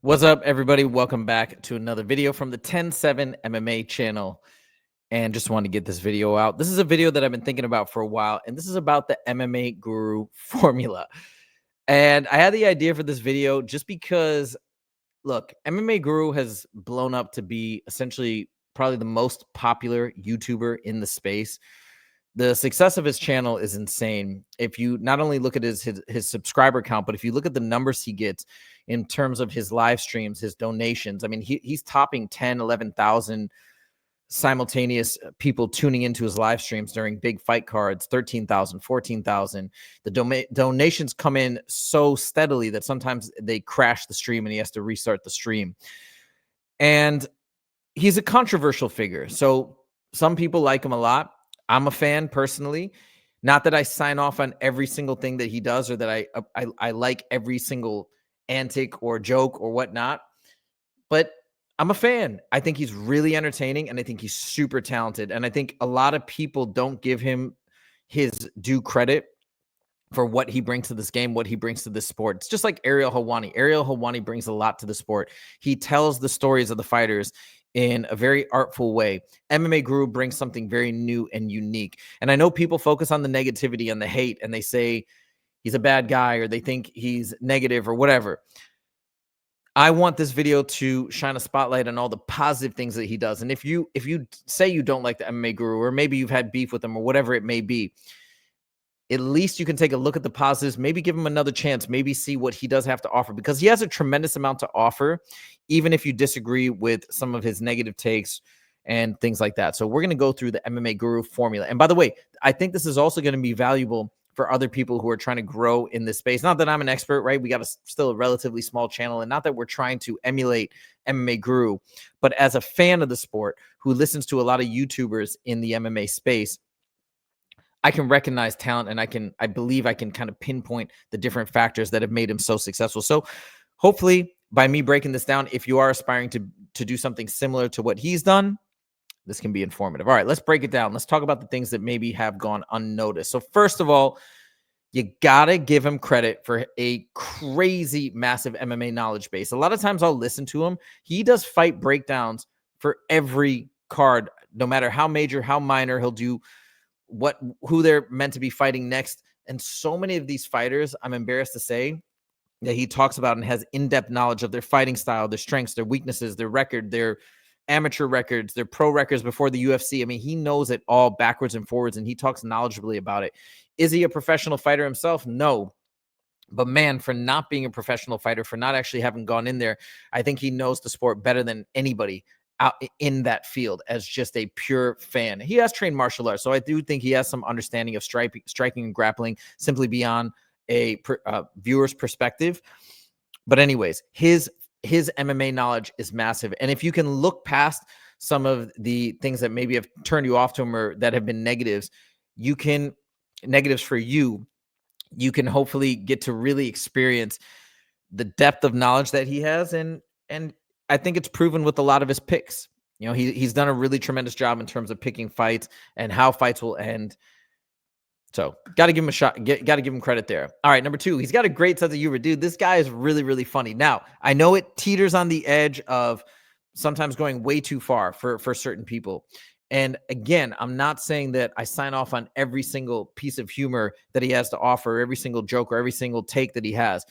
What's up, everybody? Welcome back to another video from the 10-7 MMA channel. And just want to get this video out. This is a video that I've been thinking about for a while, and this is about the MMA Guru formula. And I had the idea for this video just because, look, MMA Guru has blown up to be essentially probably the most popular YouTuber in the space. The success of his channel is insane. If you not only look at his subscriber count, but if you look at the numbers he gets in terms of his live streams, his donations, I mean, he's topping 10, 11,000 simultaneous people tuning into his live streams during big fight cards, 13,000, 14,000. The donations come in so steadily that sometimes they crash the stream and he has to restart the stream. And he's a controversial figure. So some people like him a lot. I'm a fan personally. Not that I sign off on every single thing that he does or that I like every single antic or joke or whatnot, but I'm a fan. I think he's really entertaining and I think he's super talented. And I think a lot of people don't give him his due credit for what he brings to this game, what he brings to this sport. It's just like Ariel Helwani. Ariel Helwani brings a lot to the sport. He tells the stories of the fighters in a very artful way. MMA Guru brings something very new and unique. And I know people focus on the negativity and the hate, and they say he's a bad guy or they think he's negative or whatever. I want this video to shine a spotlight on all the positive things that he does. And if you say you don't like the MMA Guru, or maybe you've had beef with him or whatever it may be, at least you can take a look at the positives, maybe give him another chance, maybe see what he does have to offer, because he has a tremendous amount to offer, even if you disagree with some of his negative takes and things like that. So we're going to go through the MMA Guru formula. And by the way, I think this is also going to be valuable for other people who are trying to grow in this space. Not that I'm an expert, right? We got still a relatively small channel, and not that we're trying to emulate MMA Guru, but as a fan of the sport who listens to a lot of YouTubers in the MMA space, I can recognize talent, and I believe I can kind of pinpoint the different factors that have made him so successful. So hopefully by me breaking this down, if you are aspiring to do something similar to what he's done, this can be informative. All right, let's break it down. Let's talk about the things that maybe have gone unnoticed. So first of all, you got to give him credit for a crazy, massive MMA knowledge base. A lot of times I'll listen to him. He does fight breakdowns for every card, no matter how major, how minor. He'll do who they're meant to be fighting next. And so many of these fighters, I'm embarrassed to say, that he talks about and has in-depth knowledge of their fighting style, their strengths, their weaknesses, their record, their amateur records, their pro records before the UFC. I mean, he knows it all backwards and forwards, and he talks knowledgeably about it. Is he a professional fighter himself? No. But man, for not being a professional fighter, for not actually having gone in there, I think he knows the sport better than anybody out in that field as just a pure fan. He has trained martial arts, so I do think he has some understanding of striking and grappling simply beyond a viewer's perspective. But anyways, his MMA knowledge is massive. And if you can look past some of the things that maybe have turned you off to him or that have been negatives for you, you can hopefully get to really experience the depth of knowledge that he has. And I think it's proven with a lot of his picks. You know, he's done a really tremendous job in terms of picking fights and how fights will end. So got to give him a shot. Got to give him credit there. All right, number 2, he's got a great sense of humor. Dude, this guy is really, really funny. Now, I know it teeters on the edge of sometimes going way too far for certain people. And again, I'm not saying that I sign off on every single piece of humor that he has to offer, every single joke or every single take that he has.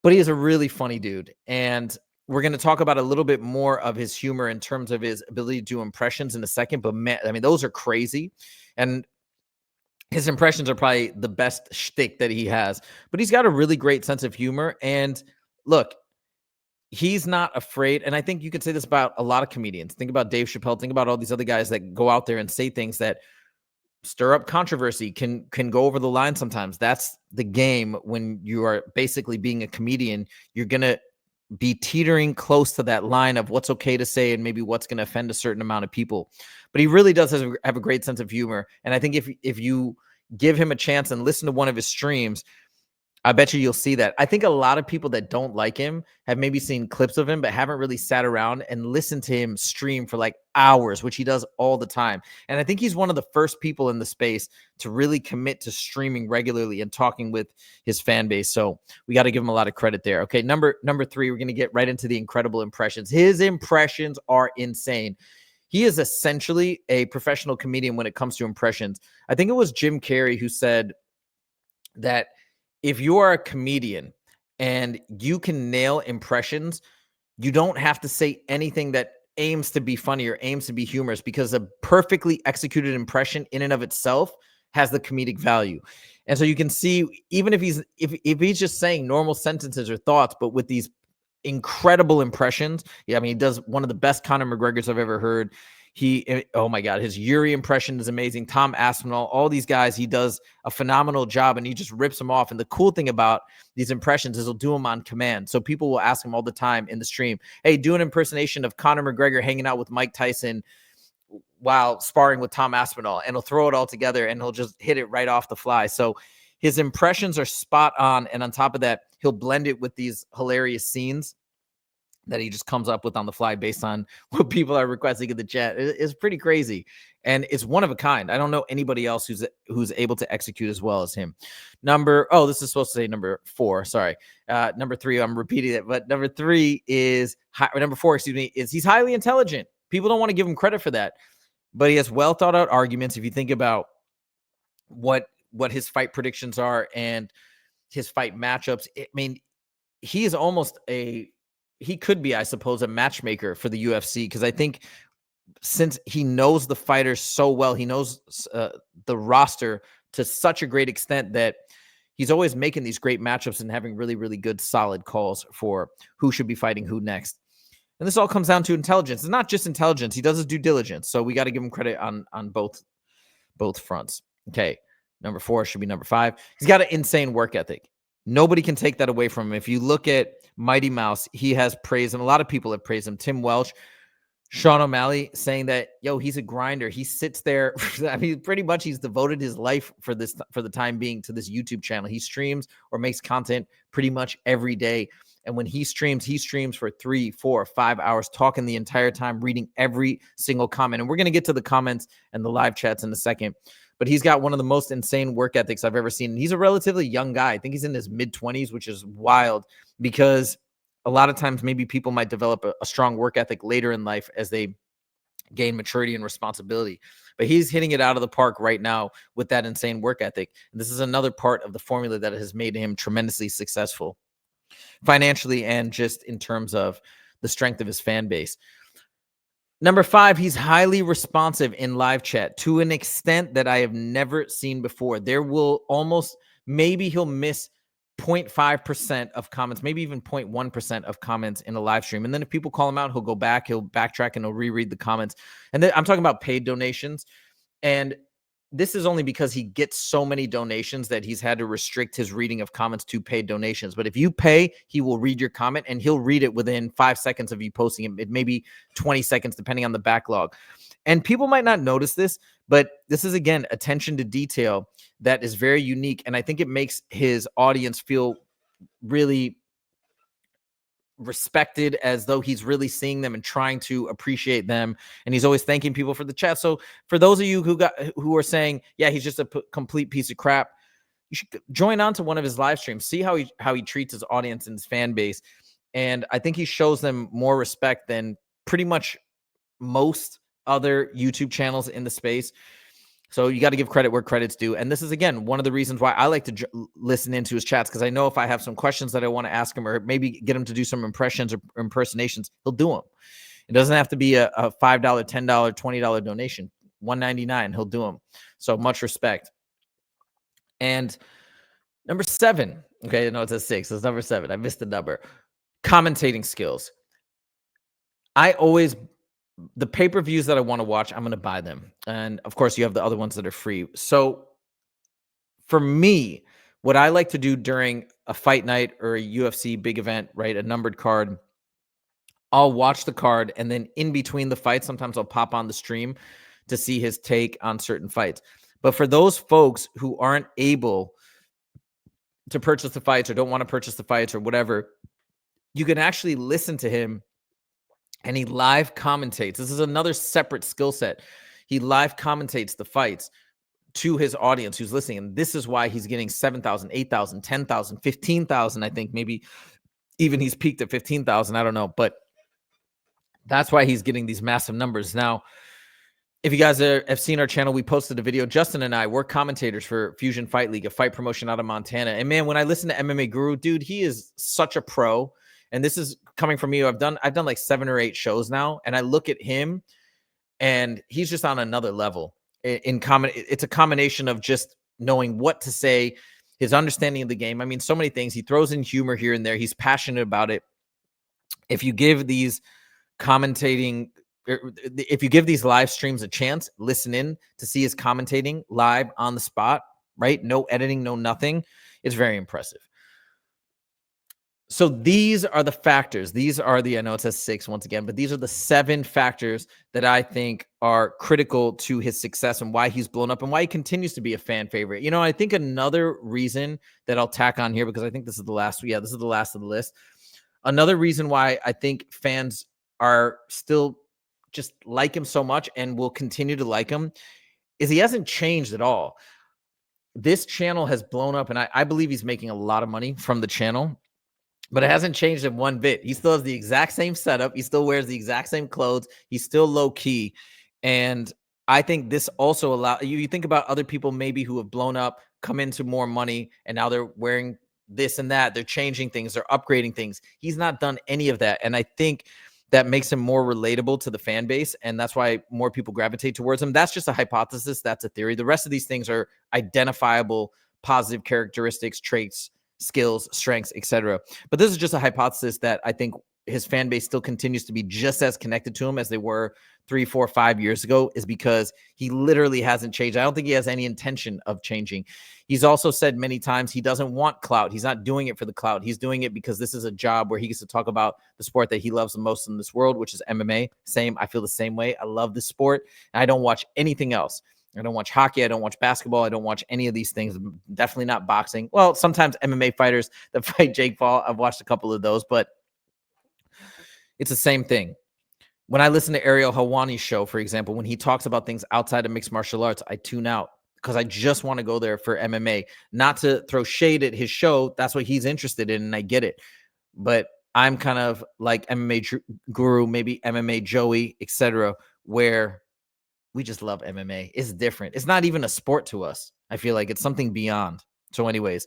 But he is a really funny dude. And we're going to talk about a little bit more of his humor in terms of his ability to do impressions in a second. But man, I mean, those are crazy. And his impressions are probably the best shtick that he has. But he's got a really great sense of humor. And look, he's not afraid. And I think you could say this about a lot of comedians. Think about Dave Chappelle. Think about all these other guys that go out there and say things that stir up controversy, can go over the line sometimes. That's the game when you are basically being a comedian. You're going to be teetering close to that line of what's okay to say and maybe what's going to offend a certain amount of people. But he really does have a great sense of humor. And I think if you give him a chance and listen to one of his streams, I bet you'll see that. I think a lot of people that don't like him have maybe seen clips of him, but haven't really sat around and listened to him stream for like hours, which he does all the time. And I think he's one of the first people in the space to really commit to streaming regularly and talking with his fan base. So we got to give him a lot of credit there. Okay, number 3, we're going to get right into the incredible impressions. His impressions are insane. He is essentially a professional comedian when it comes to impressions. I think it was Jim Carrey who said that if you are a comedian and you can nail impressions, you don't have to say anything that aims to be funny or aims to be humorous, because a perfectly executed impression in and of itself has the comedic value. And so you can see, even if he's just saying normal sentences or thoughts, but with these incredible impressions. Yeah, I mean, he does one of the best Conor McGregors I've ever heard. Oh my God, his Yuri impression is amazing. Tom Aspinall, all these guys, he does a phenomenal job and he just rips them off. And the cool thing about these impressions is he'll do them on command. So people will ask him all the time in the stream, hey, do an impersonation of Conor McGregor hanging out with Mike Tyson while sparring with Tom Aspinall, and he'll throw it all together and he'll just hit it right off the fly. So his impressions are spot on. And on top of that, he'll blend it with these hilarious scenes that he just comes up with on the fly based on what people are requesting in the chat. It's pretty crazy. And it's one of a kind. I don't know anybody else who's able to execute as well as him. This is supposed to say number 4. Sorry. Number 3, I'm repeating it, but number 4, is he's highly intelligent. People don't want to give him credit for that, but he has well thought out arguments. If you think about what his fight predictions are and his fight matchups, I mean, he is almost he could be, I suppose, a matchmaker for the UFC, because I think since he knows the fighters so well, he knows the roster to such a great extent that he's always making these great matchups and having really, really good, solid calls for who should be fighting who next. And this all comes down to intelligence. It's not just intelligence. He does his due diligence. So we got to give him credit on both fronts. Okay. Number 4 should be number 5. He's got an insane work ethic. Nobody can take that away from him. If you look at Mighty Mouse, he has praised him. A lot of people have praised him. Tim Welch, Sean O'Malley saying that, he's a grinder. He sits there. I mean, pretty much he's devoted his life for the time being to this YouTube channel. He streams or makes content pretty much every day. And when he streams for 3, 4, 5 hours, talking the entire time, reading every single comment. And we're going to get to the comments and the live chats in a second. But he's got one of the most insane work ethics I've ever seen. And he's a relatively young guy. I think he's in his mid-20s, which is wild, because a lot of times maybe people might develop a strong work ethic later in life as they gain maturity and responsibility. But he's hitting it out of the park right now with that insane work ethic. And this is another part of the formula that has made him tremendously successful financially and just in terms of the strength of his fan base. Number 5, he's highly responsive in live chat to an extent that I have never seen before. There will maybe he'll miss 0.5% of comments, maybe even 0.1% of comments in a live stream. And then if people call him out, he'll go back, he'll backtrack, and he'll reread the comments. And then I'm talking about paid donations. And this is only because he gets so many donations that he's had to restrict his reading of comments to paid donations. But if you pay, he will read your comment, and he'll read it within 5 seconds of you posting it, maybe 20 seconds, depending on the backlog. And people might not notice this, but this is, again, attention to detail that is very unique. And I think it makes his audience feel really respected, as though he's really seeing them and trying to appreciate them. And he's always thanking people for the chat. So for those of you who are saying, yeah, he's just a complete piece of crap, you should join on to one of his live streams, see how he treats his audience and his fan base. And I think he shows them more respect than pretty much most other YouTube channels in the space. So you got to give credit where credit's due. And this is, again, one of the reasons why I like to listen into his chats, because I know if I have some questions that I want to ask him, or maybe get him to do some impressions or impersonations, he'll do them. It doesn't have to be a $5, $10, $20 donation. $1.99, he'll do them. So much respect. And number 7, okay, no, it's a 6. It's number 7. I missed the number. Commentating skills. The pay-per-views that I want to watch, I'm going to buy them. And of course, you have the other ones that are free. So for me, what I like to do during a fight night or a UFC big event, right, a numbered card, I'll watch the card, and then in between the fights, sometimes I'll pop on the stream to see his take on certain fights. But for those folks who aren't able to purchase the fights or don't want to purchase the fights or whatever, you can actually listen to him and he live commentates. This is another separate skill set. He live commentates the fights to his audience who's listening. And this is why he's getting 7,000, 8,000, 10,000, 15,000. I think maybe even he's peaked at 15,000. I don't know. But that's why he's getting these massive numbers. Now, if you guys have seen our channel, we posted a video. Justin and I, we're commentators for Fusion Fight League, a fight promotion out of Montana. And man, when I listen to MMA Guru, dude, he is such a pro. And this is coming from you. I've done like 7 or 8 shows now, and I look at him, and he's just on another level. It's a combination of just knowing what to say, his understanding of the game. I mean, so many things. He throws in humor here and there. He's passionate about it. If you give these if you give these live streams a chance, listen in to see his commentating live on the spot, right? No editing, no nothing. It's very impressive. So these are the factors. These are I know it says 6 once again, but these are the 7 factors that I think are critical to his success and why he's blown up and why he continues to be a fan favorite. You know, I think another reason that I'll tack on here, because I think this is the last, this is the last of the list. Another reason why I think fans are still just like him so much and will continue to like him is he hasn't changed at all. This channel has blown up, and I believe he's making a lot of money from the channel. But it hasn't changed in one bit. He still has the exact same setup. He still wears the exact same clothes. He's still low key. And I think this also allows you think about other people maybe who have blown up, come into more money, and now they're wearing this and that. They're changing things. They're upgrading things. He's not done any of that. And I think that makes him more relatable to the fan base. And that's why more people gravitate towards him. That's just a hypothesis. That's a theory. The rest of these things are identifiable, positive characteristics, traits, skills, strengths, etc. But this is just a hypothesis that I think his fan base still continues to be just as connected to him as they were 3, 4, 5 years ago, is because he literally hasn't changed. I don't think he has any intention of changing. He's also said many times he doesn't want clout. He's not doing it for the clout. He's doing it because this is a job where he gets to talk about the sport that he loves the most in this world, which is MMA. Same. I feel the same way. I love this sport. And I don't watch anything else. I don't watch hockey. I don't watch basketball. I don't watch any of these things. Definitely not boxing. Well, sometimes MMA fighters that fight Jake Paul, I've watched a couple of those, but it's the same thing. When I listen to Ariel Helwani's show, for example, when he talks about things outside of mixed martial arts, I tune out because I just want to go there for MMA. Not to throw shade at his show. That's what he's interested in, and I get it. But I'm kind of like MMA Guru, maybe MMA Joey, etc., where we just love MMA. It's different. It's not even a sport to us. I feel like it's something beyond. So anyways,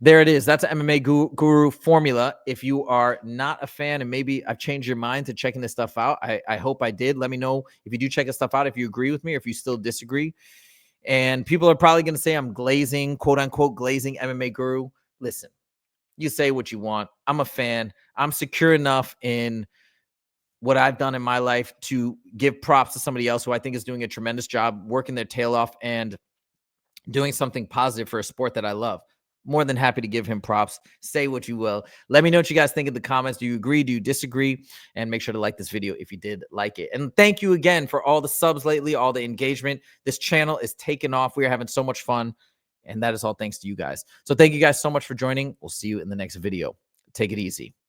there it is. That's an MMA Guru formula. If you are not a fan and maybe I've changed your mind to checking this stuff out, I hope I did. Let me know if you do check this stuff out, if you agree with me or if you still disagree. And people are probably going to say I'm glazing, quote unquote, glazing MMA Guru. Listen, you say what you want. I'm a fan. I'm secure enough in what I've done in my life to give props to somebody else who I think is doing a tremendous job, working their tail off and doing something positive for a sport that I love. More than happy to give him props. Say what you will. Let me know what you guys think in the comments. Do you agree? Do you disagree? And make sure to like this video if you did like it. And thank you again for all the subs lately, all the engagement. This channel is taking off. We are having so much fun. And that is all thanks to you guys. So thank you guys so much for joining. We'll see you in the next video. Take it easy.